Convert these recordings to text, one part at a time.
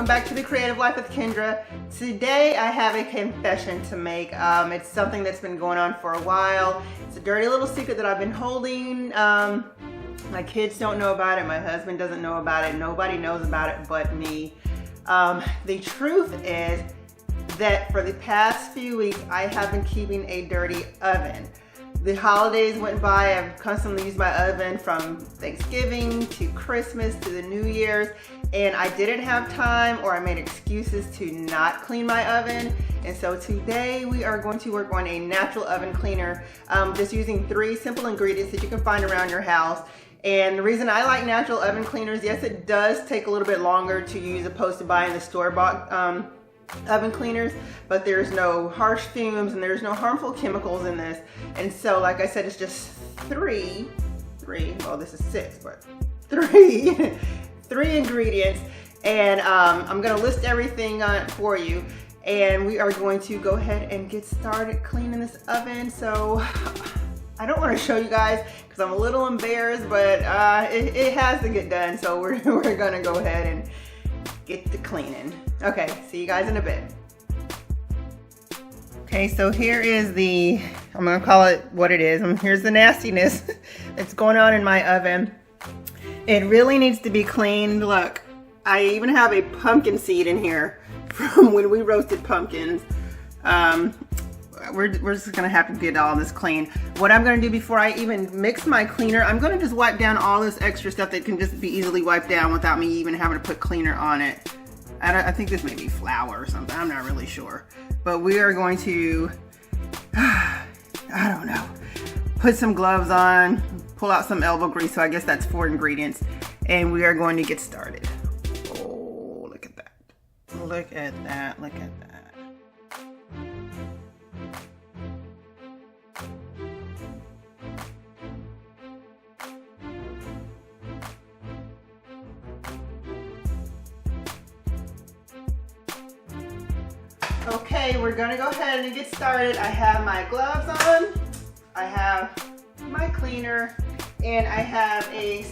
back to The Creative Life with Kendra. Today I have a confession to make. It's something that's been going on for a while. It's a dirty little secret that I've been holding. My kids don't know about it, my husband doesn't know about it, nobody knows about it but me. The truth is that for the past few weeks I have been keeping a dirty oven. The holidays went by, I've constantly used my oven from Thanksgiving to Christmas to the New Year's, and I didn't have time or I made excuses to not clean my oven. And so today we are going to work on a natural oven cleaner, just using 3 simple ingredients that you can find around your house. And the reason I like natural oven cleaners, yes, it does take a little bit longer to use opposed to buying the store-bought oven cleaners, but there's no harsh fumes and there's no harmful chemicals in this. And so, like I said, it's just three, well, this is 6, but three ingredients. And I'm gonna list everything for you. And we are going to go ahead and get started cleaning this oven. So I don't want to show you guys because I'm a little embarrassed, but it has to get done. So we're gonna go ahead and get to cleaning. Okay, see you guys in a bit. Okay, so here is the, I'm gonna call it what it is. Here's the nastiness that's going on in my oven. It really needs to be cleaned. Look, I even have a pumpkin seed in here from when we roasted pumpkins. We're just gonna have to get all this clean. What I'm gonna do before I even mix my cleaner, I'm gonna just wipe down all this extra stuff that can just be easily wiped down without me even having to put cleaner on it. I think this may be flour or something, I'm not really sure. But we are going to, I don't know, put some gloves on, pull out some elbow grease, so I guess that's 4 ingredients, and we are going to get started. Oh, look at that. Look at that, look at that. Okay, we're gonna go ahead and get started. I have my gloves on, I have my cleaner, and I have a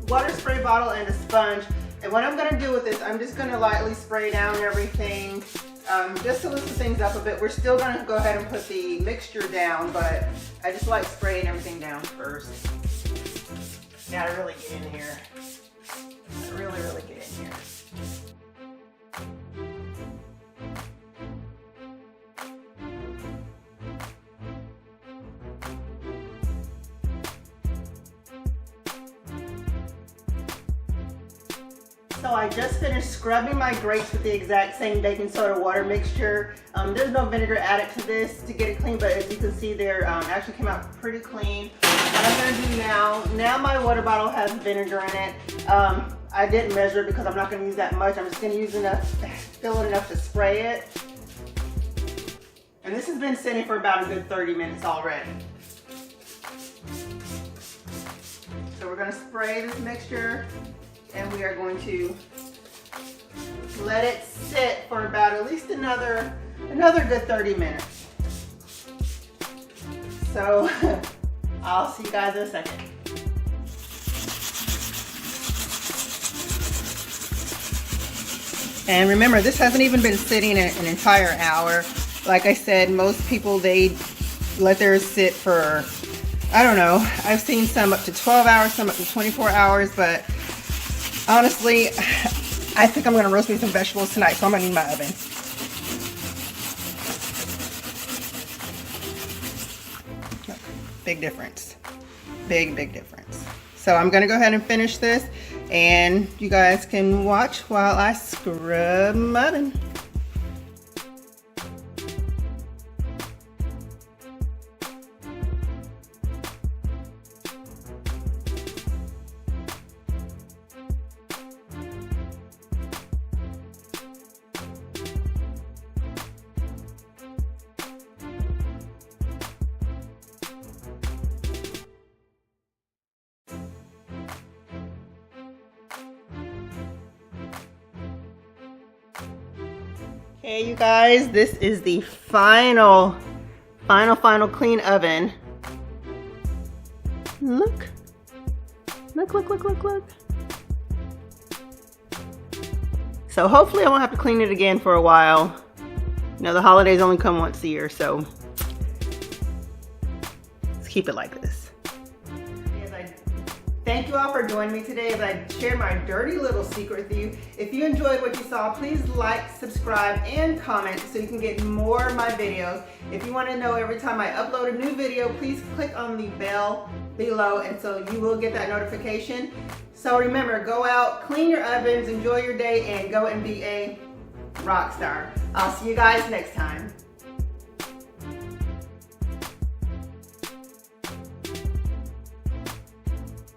water spray bottle and a sponge. And what I'm gonna do with this, I'm just gonna lightly spray down everything, just to loosen things up a bit. We're still gonna go ahead and put the mixture down, but I just like spraying everything down first. Gotta really get in here. Gotta really get in here. So I just finished scrubbing my grates with the exact same baking soda water mixture. There's no vinegar added to this to get it clean, but as you can see, there actually came out pretty clean. What I'm gonna do now my water bottle has vinegar in it. I didn't measure it because I'm not gonna use that much. I'm just gonna use enough, fill it enough to spray it. And this has been sitting for about a good 30 minutes already. So we're gonna spray this mixture, and we are going to let it sit for about at least another good 30 minutes. So I'll see you guys in a second. And remember, this hasn't even been sitting an entire hour. Like I said, most people, they let theirs sit for, I don't know, I've seen some up to 12 hours, some up to 24 hours, but honestly, I think I'm gonna roast me some vegetables tonight, so I'm gonna need my oven. Big difference. Big difference. So I'm gonna go ahead and finish this, and you guys can watch while I scrub my oven. Okay, you guys, this is the final clean oven. Look. Look. So hopefully I won't have to clean it again for a while. You know, the holidays only come once a year, so let's keep it like this. Thank you all for joining me today as I shared my dirty little secret with you. If you enjoyed what you saw, please like, subscribe, and comment so you can get more of my videos. If you want to know every time I upload a new video, please click on the bell below and so you will get that notification. So remember, go out, clean your ovens, enjoy your day, and go and be a rock star. I'll see you guys next time.